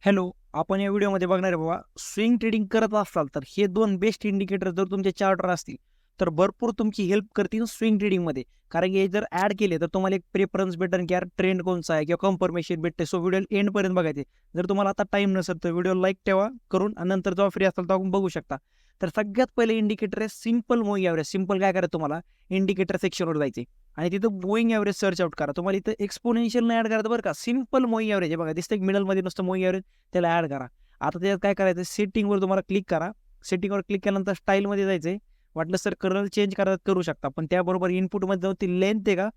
Hello. आपण या व्हिडिओमध्ये बघणार आहे बाबा, स्विंग ट्रेडिंग करत असाल तर हे दोन बेस्ट इंडिकेटर जर तुमचे चार्टवर असतील तर भरपूर तुमची हेल्प करतील स्विंग ट्रेडिंगमध्ये. कारण की हे जर ॲड केले तर तुम्हाला एक प्रेफरन्स भेटेल की यार ट्रेंड कोणचा आहे किंवा कन्फर्मेशन भेटते. सो व्हिडिओ एंडपर्यंत बघायचे. जर तुम्हाला आता टाईम नसेल तर व्हिडिओ लाईक ठेवा करून आणि नंतर जेव्हा फ्री असाल तेव्हा बघू शकता. तर सगळ्यात पहिले इंडिकेटर आहे सिंपल मूव्हिंग ॲव्हरेज. सिंपल काय करायचं तुम्हाला, इंडिकेटर सेक्शनवर जायचे आणि तिथं मूव्हिंग ॲव्हरेज सर्च आउट करा. तुम्हाला इथं एक्सपोनेन्शियल नाही ॲड करायचं बरं का. सिंपल मूव्हिंग ॲव्हरेज आहे बघा, दिसतं एक मिडलमध्ये नुसतं मूव्हिंग ॲव्हरेज, त्याला ॲड करा. आता त्याच्यात काय करायचं, सेटिंगवर तुम्हाला क्लिक करा. सेटिंगवर क्लिक केल्यानंतर स्टाईलमध्ये जायचंय. वाटलं सर कलर चेंज करायचं करू शकता, पण त्याबरोबर इनपुटमध्ये जाऊन ती लेंथ आहे का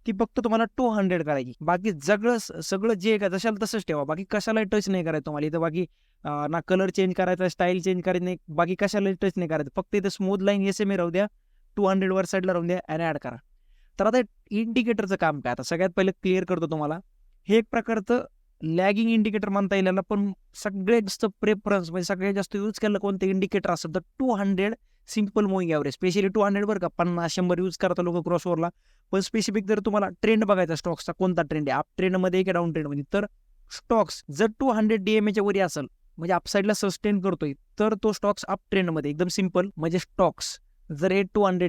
ती फक्त तुम्हाला 200 करायची. बाकी सगळं सगळं जे आहे का जशाला तसंच ठेवा. बाकी कशालाही टच नाही करायचं तुम्हाला इथं. बाकी ना कलर चेंज करायचा, स्टाईल चेंज करायची नाही, बाकी कशालाही टच नाही करायचं. फक्त इथं स्मूथ लाईन SMA राहू द्या, 200 वर साईडला राहून द्या आणि ॲड करा. तर आता इंडिकेटरचं काम काय, आता सगळ्यात पहिले क्लिअर करतो तुम्हाला. हे एक प्रकारचं लॅगिंग इंडिकेटर म्हणता येईल याला, पण सगळ्यात जास्त प्रेफरन्स म्हणजे सगळ्यात जास्त यूज केलं कोणतं इंडिकेटर असेल तर 200 सिंपल मूव्हिंग ॲव्हरेज. स्पेशली 200 बरं का, 50-100 यूज करता लोक क्रॉसओव्हरला. पण स्पेसिफिक जर तुम्हाला ट्रेंड बघायचा स्टॉक्सचा कोणता ट्रेंड आहे, अप ट्रेंडमध्ये की डाऊन ट्रेंडमध्ये, तर स्टॉक्स जर 200 DMA वरी असेल म्हणजे अपसाईडला सस्टेन करतोय तर तो स्टॉक्स अप ट्रेंडमध्ये. एकदम सिंपल म्हणजे स्टॉक्स जर हे 200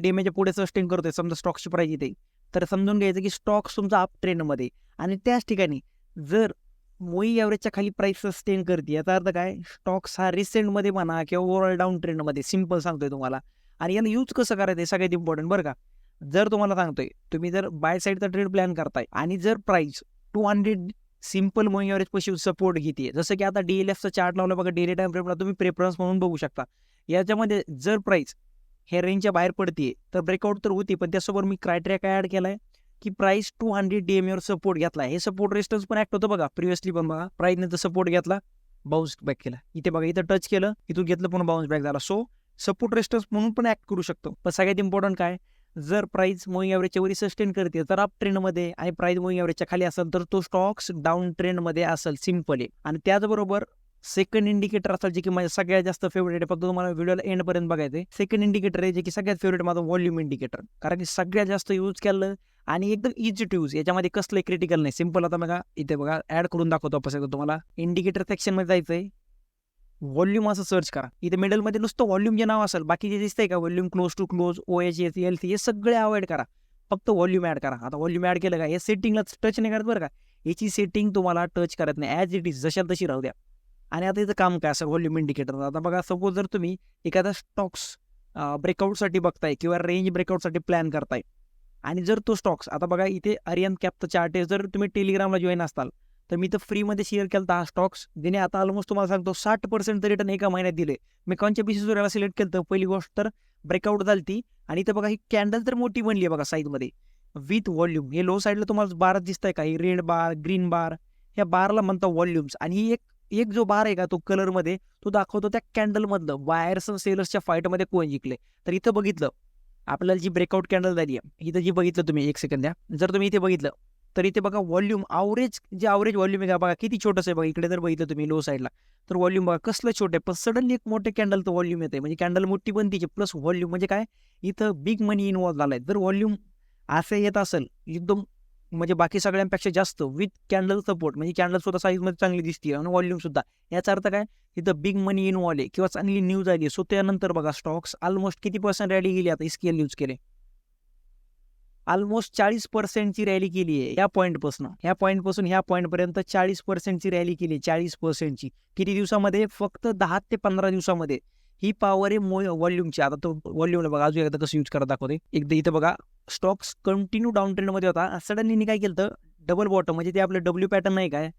DMA पुढे सस्टेन करतोय, समजा स्टॉक्सची प्राइस इथे, तर समजून घ्यायचं की स्टॉक्स तुमचा अप ट्रेंडमध्ये. आणि त्याच ठिकाणी जर मूव्हिंग ॲव्हरेजच्या खाली प्राइस सस्टेन करते, याचा अर्थ काय, स्टॉक्स हा रिसेंटमध्ये म्हणा किंवा ओव्हरऑल डाऊन ट्रेंडमध्ये. सिंपल सांगतोय तुम्हाला. आणि यानं यूज कसं करायचं आहे सगळ्यात इम्पॉर्टंट बरं का. जर तुम्हाला सांगतोय तुम्ही जर बाय साईडचा ट्रेड प्लॅन करताय आणि जर प्राइस 200 सिंपल मूव्हिंग ॲव्हरेज पाशी सपोर्ट घेते, जसं की आता DLFचा चार्ट लावला बघा, डेली टाइम फ्रेमला तुम्ही प्रेफरन्स म्हणून बघू शकता. याच्यामध्ये जर प्राइस हे रेंजच्या बाहेर पडते तर ब्रेकआउट तर होती, पण त्यासोबत मी क्रायटेरिया काय ॲड केलाय की प्राइस 200 DMA वर सपोर्ट घेतला. हे सपोर्ट रेजिस्टन्स पण ऍक्ट होतं बघा. प्रिव्हियसली पण बघा प्राइसने तर सपोर्ट घेतला, बाउन्स बॅक केला. इथे बघा, इथं टच केलं, इथून घेतलं, पण बाउन्स बॅक झाला. सो सपोर्ट रेजिस्टन्स म्हणून पण ऍक्ट करू शकतो. पण सगळ्यात इम्पॉर्टंट काय, जर प्राइस मूव्हिंग ॲव्हरेजच्या वरी सस्टेन करते तर अप ट्रेंडमध्ये, आणि प्राइस मूव्हिंग ॲव्हरेजच्या खाली असेल तर तो स्टॉक्स डाऊन ट्रेंडमध्ये असेल. सिंपल आहे. आणि त्याचबरोबर सेकंड इंडिकेटर असेल जे की माझ्या सगळ्यात जास्त फेवरेट आहे, फक्त तुम्हाला व्हिडिओला एंडपर्यंत बघायचं आहे. सेकंड इंडिकेटर आहे जे की सगळ्यात फेवरेट माझं, व्हॉल्यूम इंडिकेटर. कारण की सगळ्यात जास्त यूज केलं आणि एकदम इझी टू यूज. याच्यामध्ये कसलं क्रिटिकल नाही. सिंपल. आता बघा इथे बघा, ऍड करून दाखवतो आपण तुम्हाला. इंडिकेटर सेक्शनमध्ये जायचंय, व्हॉल्यूम असं सर्च करा. इथे मिडलमध्ये नुसतं व्हॉल्यूम जे नाव असेल, बाकी जे दिसतंय का volume, close to close, OHS, LC, हे सगळे अवॉइड करा. फक्त व्हॉल्यूम ऍड करा. आता व्हॉल्यूम ऍड केलं का, हे सेटिंगला टच नाही करत बरं का. याची सेटिंग तुम्हाला टच करत नाही, ॲज इट इज जशाल तशी राहू द्या. आणि आता इथं काम काय असं व्हॉल्यूम इंडिकेटर. आता बघा, सपोज जर तुम्ही एखादा स्टॉक्स ब्रेकआउटसाठी बघताय किंवा रेंज ब्रेकआउटसाठी प्लॅन करताय, आणि जर तो स्टॉक्स, आता बघा इथे आर्यन कॅपचा चार्ट आहे. जर तुम्ही टेलिग्रामला जॉईन असताल तर मी तर फ्रीमध्ये शेअर केला हा स्टॉक्स. ज्याने आता ऑलमोस्ट तुम्हाला सांगतो 60% रिटर्न एका महिन्यात दिले. मी कोणच्या बेसिसवर याला सिलेक्ट केलं, पहिली गोष्ट तर ब्रेकआउट झाली ती. आणि इथं बघा ही कॅन्डल तर मोठी बनली आहे बघा साईजमध्ये, विथ व्हॉल्यूम. हे लो साईडला तुम्हाला बार दिसतंय का, ही रेड बार, ग्रीन बार, ह्या बारला म्हणतात व्हॉल्यूम्स. आणि ही एक एक जो बार आहे का तो कलरमध्ये, तो दाखवतो त्या कॅन्डलमधलं बायर्स आणि सेलर्सच्या फाईटमध्ये कोण जिंकले. तर इथं बघितलं आपल्याला जी ब्रेकआउट कॅन्डल झाली आहे, इथं जी बघितलं तुम्ही, एक सेकंद द्या, जर तुम्ही इथे बघितलं तर इथे बघा व्हॉल्यूम आवरेज, जे आवरेज व्हॉल्यूम आहे का बघा किती छोटंसं आहे बघा. इकडे जर बघितलं तुम्ही लो साईडला तर व्हॉल्यूम बघा कसलं छोटं आहे, पण सडनली एक मोठे कॅन्डल तर व्हॉल्यूम येते. म्हणजे कॅन्डल मोठी पण तिची प्लस व्हॉल्यूम, म्हणजे काय, इथं बिग मनी इन्व्हॉल्व झालाय. जर व्हॉल्यूम असं येत असेल एकदम, म्हणजे बाकी सगळ्यांपेक्षा जास्त, विथ कॅन्डल सपोर्ट, म्हणजे कॅन्डल सुद्धा साईजमध्ये चांगली दिसते आणि व्हॉल्यूम सुद्धा, याचा अर्थ काय, इथं बिग मनी इन्व्हॉल्व आहे किंवा चांगली न्यूज आली. सो त्यानंतर बघा स्टॉक्स ऑलमोस्ट किती पर्सेंट रॅली गेली. आता स्केल यूज केले, ऑलमोस्ट 40%ची रॅली केली आहे. ह्या पॉईंटपासून ह्या पॉईंटपर्यंत 40%ची रॅली केली. 40%ची किती दिवसामध्ये, फक्त 10 ते 15 दिवसामध्ये. ही पॉवर आहे व्हॉल्यूमची. आता तो व्हॉल्यूमला बघा अजून एकदा कसं यूज करत दाखवते. एकदा इथं बघा, स्टॉक्स कंटिन्यू डाऊन ट्रेंडमध्ये होता. सडनली काय केलं, डबल बॉटम, म्हणजे ते आपलं डब्ल्यू पॅटर्न नाही काय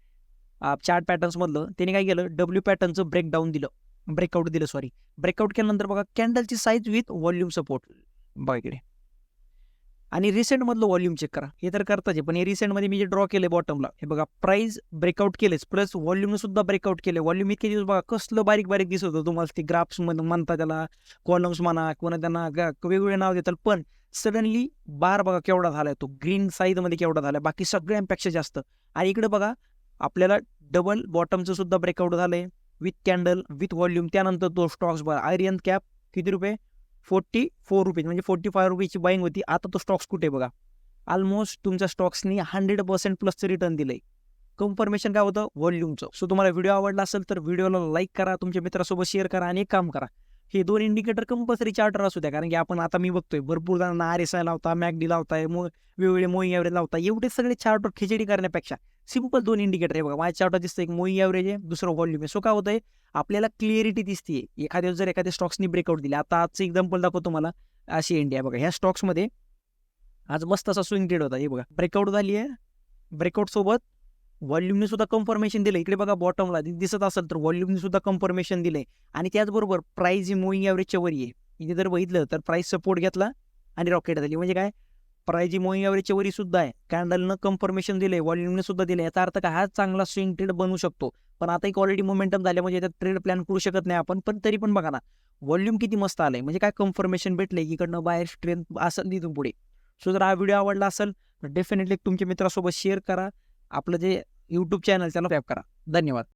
चार्ट पॅटर्न्स मधलं, त्याने काय केलं, डब्ल्यू पॅटर्नचं ब्रेकडाऊन दिलं, ब्रेकआउट दिलं, सॉरी. ब्रेकआउट केल्यानंतर बघा कॅन्डलची साईज विथ व्हॉल्यूम सपोर्ट बघा इकडे. आणि रिसेंटमधलं व्हॉल्यूम चेक करा. हे तर करताच आहे, पण हे रिसेंटमध्ये मी जे ड्रॉ केले बॉटमला, हे बघा प्राइस ब्रेकआउट केलेच, प्लस व्हॉल्यूमने सुद्धा ब्रेकआउट केले. व्हॉल्यूम इतके दिवस बघा कसलं बारीक बारीक दिसत होतं तुम्हाला. ते ग्राफ्स म्हणता त्याला, कॉलम्स म्हणा, कोणा त्यांना वेगवेगळे नाव देतात, पण सडनली बार बघा केवढा झालाय, तो ग्रीन साईजमध्ये केवढा झालाय, बाकी सगळ्यांपेक्षा जास्त. आणि इकडे बघा आपल्याला डबल बॉटमचं सुद्धा ब्रेकआउट झालंय, विथ कॅन्डल, विथ व्हॉल्यूम. त्यानंतर तो स्टॉक्स बघा, आर्यन कॅप किती रुपये, 44 रुपीज, म्हणजे 45 रुपीची बाईंग होती. आता तो स्टॉक्स कुठे बघा, ऑलमोस्ट तुमच्या स्टॉक्सनी 100% प्लसचं रिटर्न दिलंय. कन्फर्मेशन काय होतं व्हॉल्यूमचं. सो तुम्हाला व्हिडिओ आवडला असेल तर व्हिडिओला लाईक करा, तुमच्या मित्रासोबत शेअर करा आणि एक काम करा, हे 2 इंडिकेटर कंपल्सरी चार्टर असू द्या. कारण की आपण आता मी बघतोय भरपूर जणांना RSI लावता, MACD लावताय, वेगवेगळे मोईंग ॲव्हरेज लावता. एवढे सगळे चार्टवर खिचडी करण्यापेक्षा सिंपल 2 इंडिकेटर आहे बघा. माझ्या चार्टवर दिसतं एक मोईंग ॲव्हरेज आहे, दुसरं व्हॉल्यूम आहे. सो काय होतंय आपल्याला क्लिअरिटी दिसतीये. एखाद्या जर एखाद्या स्टॉक्सनी ब्रेकआउट दिले, आता आजचं एक्झाम्पल दाखवतो तुम्हाला. अशी इंडिया बघा, ह्या स्टॉक्समध्ये आज मस्त असा स्विंग ट्रेड होता. हे बघा ब्रेकआउट झाली आहे, ब्रेकआउट सोबत व्हॉल्यूमने सुद्धा कन्फर्मेशन दिलं. इकडे बघा बॉटमला दिसत असेल तर व्हॉल्यूमने सुद्धा कन्फर्मेशन दिलंय आणि त्याचबरोबर प्राइस ही मुव्हिंग ॲव्हरेजच्या वरी आहे. इथे जर बघितलं तर प्राइस सपोर्ट घेतला आणि रॉकेट झाली. म्हणजे काय प्राइस ही मुव्हिंग ॲव्हरेजच्या वरी सुद्धा आहे. कॅन्डलनं कन्फर्मेशन दिलंय, व्हॉल्यूमने सुद्धा दिलंय. याचा अर्थ काय हा चांगला स्विंग ट्रेड बनू शकतो. पण आता एक ऑलरेडी मोमेंटम झाले म्हणजे याच्यात ट्रेड प्लॅन करू शकत नाही आपण. पण तरी पण बघा ना व्हॉल्यूम किती मस्त आलंय. म्हणजे काय कन्फर्मेशन भेटलंय इकडनं बाहेर स्ट्रेंथ असं तिथून पुढे. सो जर हा व्हिडिओ आवडला असेल तर डेफिनेटली तुमच्या मित्रासोबत शेअर करा. आपलं जे YouTube चॅनल त्याला सबस्क्राईब करा. धन्यवाद.